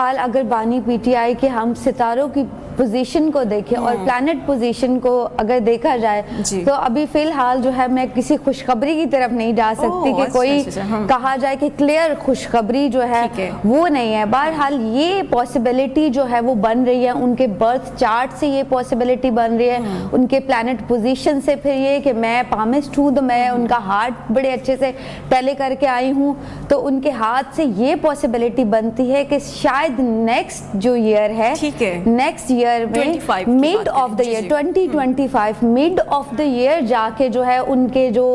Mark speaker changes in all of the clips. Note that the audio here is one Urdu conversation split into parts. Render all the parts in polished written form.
Speaker 1: اگر بانی پی ٹی آئی کے ہم ستاروں کی پوزیشن کو دیکھیں اور پلانٹ پوزیشن کو اگر دیکھا جائے تو ابھی فی الحال جو ہے میں کسی خوشخبری کی طرف نہیں جا سکتی کہ کوئی کہا جائے کہ کلیئر خوشخبری جو ہے وہ نہیں ہے. بہرحال یہ پاسبلٹی جو ہے وہ بن رہی ہے, ان کے برتھ چارٹ سے یہ پاسبلٹی بن رہی ہے, ان کے پلانٹ پوزیشن سے. پھر یہ کہ میں پامسٹ ہوں تو میں ان کا ہارٹ بڑے اچھے سے ٹیلی کر کے آئی ہوں, تو ان کے ہاتھ سے یہ پاسبلٹی بنتی ہے کہ شاید نیکسٹ جو ایئر ہے, نیکسٹ ایئر میں mid of the year 2025 mid of the year جا کے جو ہے ان کے جو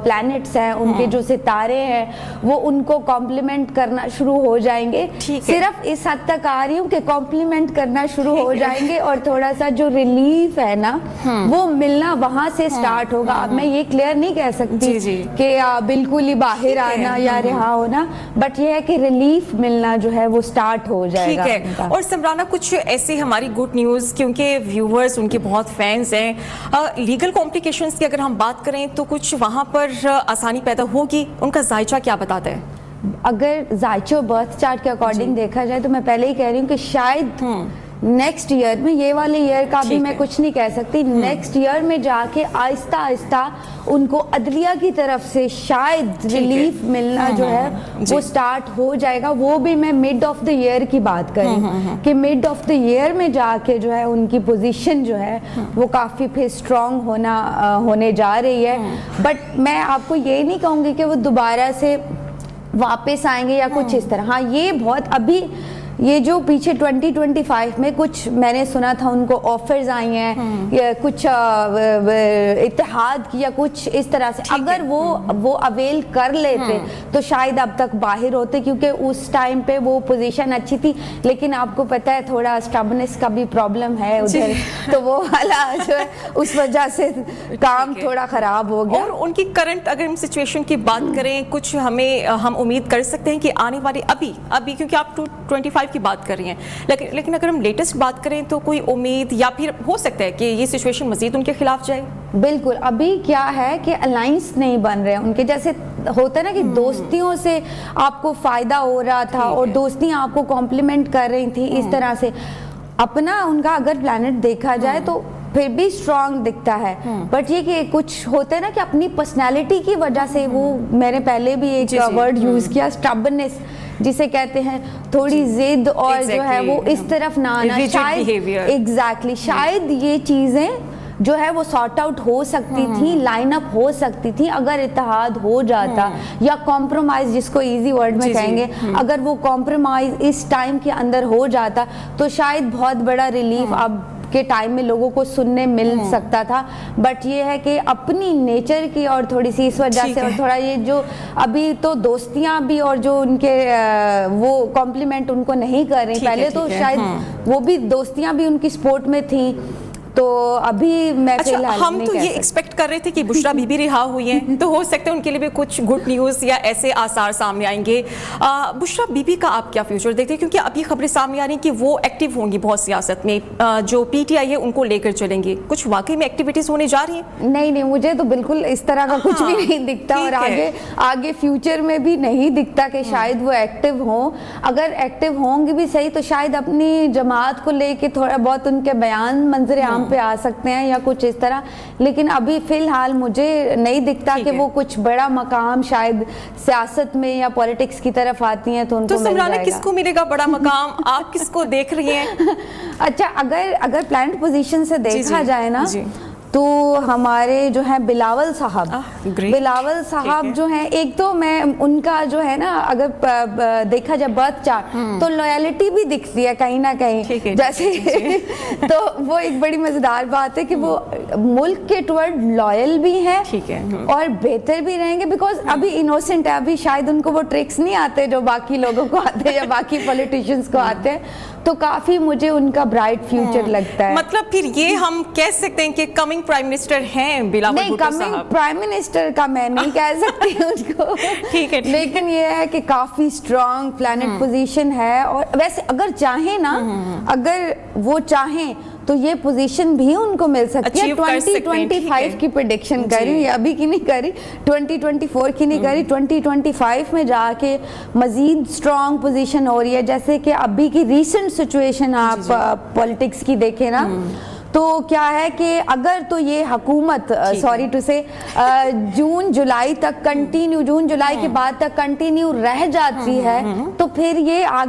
Speaker 1: پلانٹس ہیں, ان کے جو ستارے ہیں, وہ ان کو کمپلیمنٹ کرنا شروع ہو جائیں گے. صرف اس حد تک آ رہی ہوں کہ کمپلیمنٹ کرنا شروع ہو جائیں گے, اور تھوڑا سا جو ریلیف ہے نا وہ ملنا وہاں سے سٹارٹ ہوگا. اب میں یہ کلیئر نہیں کہہ سکتی کہ بالکل ہی باہر آنا یا رہا ہونا, بٹ یہ ہے کہ ریلیف ملنا جو ہے وہ سٹارٹ ہو جائے گا.
Speaker 2: اور سمرانہ کچھ ایسی ہماری گڈ نیوز, کیونکہ ویورز ان کے بہت فینس ہیں, لیگل کمپلیکیشنز کی اگر ہم بات کریں تو کچھ وہاں پر آسانی پیدا ہوگی, ان کا ذائچہ کیا بتاتا ہے؟
Speaker 1: اگر ذائچہ برتھ چارٹ کے اکارڈنگ دیکھا جائے تو میں پہلے ہی کہہ رہی ہوں کہ شاید نیکسٹ ایئر میں, یہ والے ایئر کا بھی میں کچھ نہیں کہہ سکتی, نیکسٹ ایئر میں جا کے آہستہ آہستہ ان کو عدلیہ کی طرف سے شاید ریلیف ملنا جو ہے وہ سٹارٹ ہو جائے گا. وہ بھی میں مڈ آف دا ایئر کی بات کر رہی ہوں کہ مڈ آف دا ایئر میں جا کے جو ہے ان کی پوزیشن جو ہے وہ کافی پھر اسٹرانگ ہونے جا رہی ہے. بٹ میں آپ کو یہ نہیں کہوں گی کہ وہ دوبارہ سے واپس آئیں گے یا کچھ اس طرح. ہاں یہ بہت ابھی یہ جو پیچھے 2025 میں کچھ میں نے سنا تھا ان کو آفرز آئی ہیں یا کچھ اتحاد کی یا کچھ اس طرح سے, اگر وہ اویل کر لیتے تو شاید اب تک باہر ہوتے, کیونکہ اس ٹائم پہ وہ پوزیشن اچھی تھی. لیکن آپ کو پتہ ہے تھوڑا اسٹبنس کا بھی پرابلم ہے ادھر, تو وہ والا جو ہے اس وجہ سے کام تھوڑا خراب ہو گیا.
Speaker 2: اور ان کی کرنٹ اگر ہم سچویشن کی بات کریں, کچھ ہم امید کر سکتے ہیں کہ آنے والی ابھی کیونکہ آپ 25 کی بات کر رہی ہیں, لیکن اگر ہم لیٹسٹ بات کریں تو کوئی امید یا پھر ہو سکتا ہے کہ یہ سچویشن مزید ان کے خلاف جائے؟
Speaker 1: بالکل. ابھی کیا ہے کہ الائنس نہیں بن رہے ان کے, جیسے ہوتا ہے نا کہ دوستیوں سے آپ کو فائدہ ہو رہا تھا اور دوستیاں آپ کو کمپلیمنٹ کر رہی تھی اس طرح سے. اپنا ان کا اگر پلانٹ دیکھا جائے تو پھر بھی اسٹرانگ دکھتا ہے, بٹ یہ کہ کچھ ہوتا ہے نا کہ اپنی پرسنالٹی کی وجہ سے, وہ میں نے پہلے بھی ایک ورڈ یوز کیا, اسٹبنس جسے کہتے ہیں, تھوڑی ضد اور جو ہے وہ اس طرف نہ آنا. شاید شاید یہ چیزیں جو ہے وہ سارٹ آؤٹ ہو سکتی تھی, لائن اپ ہو سکتی تھی اگر اتحاد ہو جاتا, یا کمپرومائز جس کو ایزی ورڈ میں کہیں گے, اگر وہ کمپرومائز اس ٹائم کے اندر ہو جاتا تو شاید بہت بڑا ریلیف اب کے ٹائم میں لوگوں کو سننے مل سکتا تھا. بٹ یہ ہے کہ اپنی نیچر کی اور تھوڑی سی اس وجہ سے, اور تھوڑا یہ جو ابھی تو دوستیاں بھی اور جو ان کے وہ کمپلیمنٹ ان کو نہیں کر رہی, پہلے تو شاید وہ بھی دوستیاں بھی ان کی سپورٹ میں تھیں, تو ابھی میں
Speaker 2: ہم تو یہ ایکسپیکٹ کر رہے تھے کہ بشرا بی بی رہا ہوئی ہیں, تو ہو سکتا ہے ان کے لیے بھی کچھ گڈ نیوز یا ایسے آثار سامنے آئیں گے. بشرا بی بی کا آپ کیا فیوچر دیکھتے ہیں, کیونکہ اب یہ خبریں سامنے آ رہی ہیں کہ وہ ایکٹیو ہوں گی بہت سیاست میں, جو پی ٹی آئی ہے ان کو لے کر چلیں گے, کچھ واقعی میں ایکٹیویٹیز ہونے جا رہی ہیں؟
Speaker 1: نہیں, مجھے تو بالکل اس طرح کا کچھ بھی نہیں دکھتا, اور آگے فیوچر میں بھی نہیں دکھتا کہ شاید وہ ایکٹیو ہوں. اگر ایکٹیو ہوں گی بھی صحیح تو شاید اپنی جماعت کو لے کے تھوڑا بہت ان کے بیان منظر عام پہ آ سکتے ہیں یا کچھ اس طرح, لیکن ابھی فی الحال مجھے نہیں دکھتا کہ وہ کچھ بڑا مقام شاید سیاست میں یا پولیٹکس کی طرف آتی ہیں تو ان کو مل جائے گا.
Speaker 2: کس کو ملے گا بڑا مقام, آپ کس کو دیکھ رہی ہیں؟
Speaker 1: اچھا, اگر پلانٹ پوزیشن سے دیکھا جائے نا تو ہمارے جو ہیں بلاول صاحب جو ہیں, ایک تو میں ان کا جو ہے نا اگر دیکھا جائے برتھ چارٹ تو لویلٹی بھی دکھتی ہے کہیں نہ کہیں, جیسے تو وہ ایک بڑی مزیدار بات ہے کہ وہ ملک کے ٹورڈ لویل بھی ہیں اور بہتر بھی رہیں گے, بیکاز ابھی انوسنٹ ہے, ابھی شاید ان کو وہ ٹرکس نہیں آتے جو باقی لوگوں کو آتے یا باقی پولیٹیشنز کو آتے ہیں, تو کافی مجھے ان کا برائٹ فیوچر لگتا ہے.
Speaker 2: مطلب پھر یہ ہم کہہ سکتے ہیں کہ کمنگ پرائم منسٹر ہیں بلاول بھٹو صاحب؟
Speaker 1: نہیں, کمنگ پرائم منسٹر کا میں نہیں کہہ سکتی ان کو, لیکن یہ ہے کہ کافی اسٹرانگ پلانٹ پوزیشن ہے. اور ویسے اگر چاہیں نا, اگر وہ چاہیں تو یہ پوزیشن بھی ان کو مل سکتی ہے.
Speaker 2: Achieve کر سکتے ہیں,
Speaker 1: 2025 کی پریڈکشن کر رہی ہوں, یہ ابھی کی نہیں کر رہی, 2024 کی نہیں کر رہی, 2025 میں جا کے مزید اسٹرانگ پوزیشن ہو رہی ہے. جیسے کہ ابھی کی ریسنٹ سچویشن آپ پولیٹکس کی دیکھیں نا, تو کیا ہے کہ اگر تو یہ حکومت سوری ٹو سے جون جولائی تک کنٹینیو, جون جولائی کے بعد تک کنٹینیو رہ جاتی ہے, تو پھر یہ آگے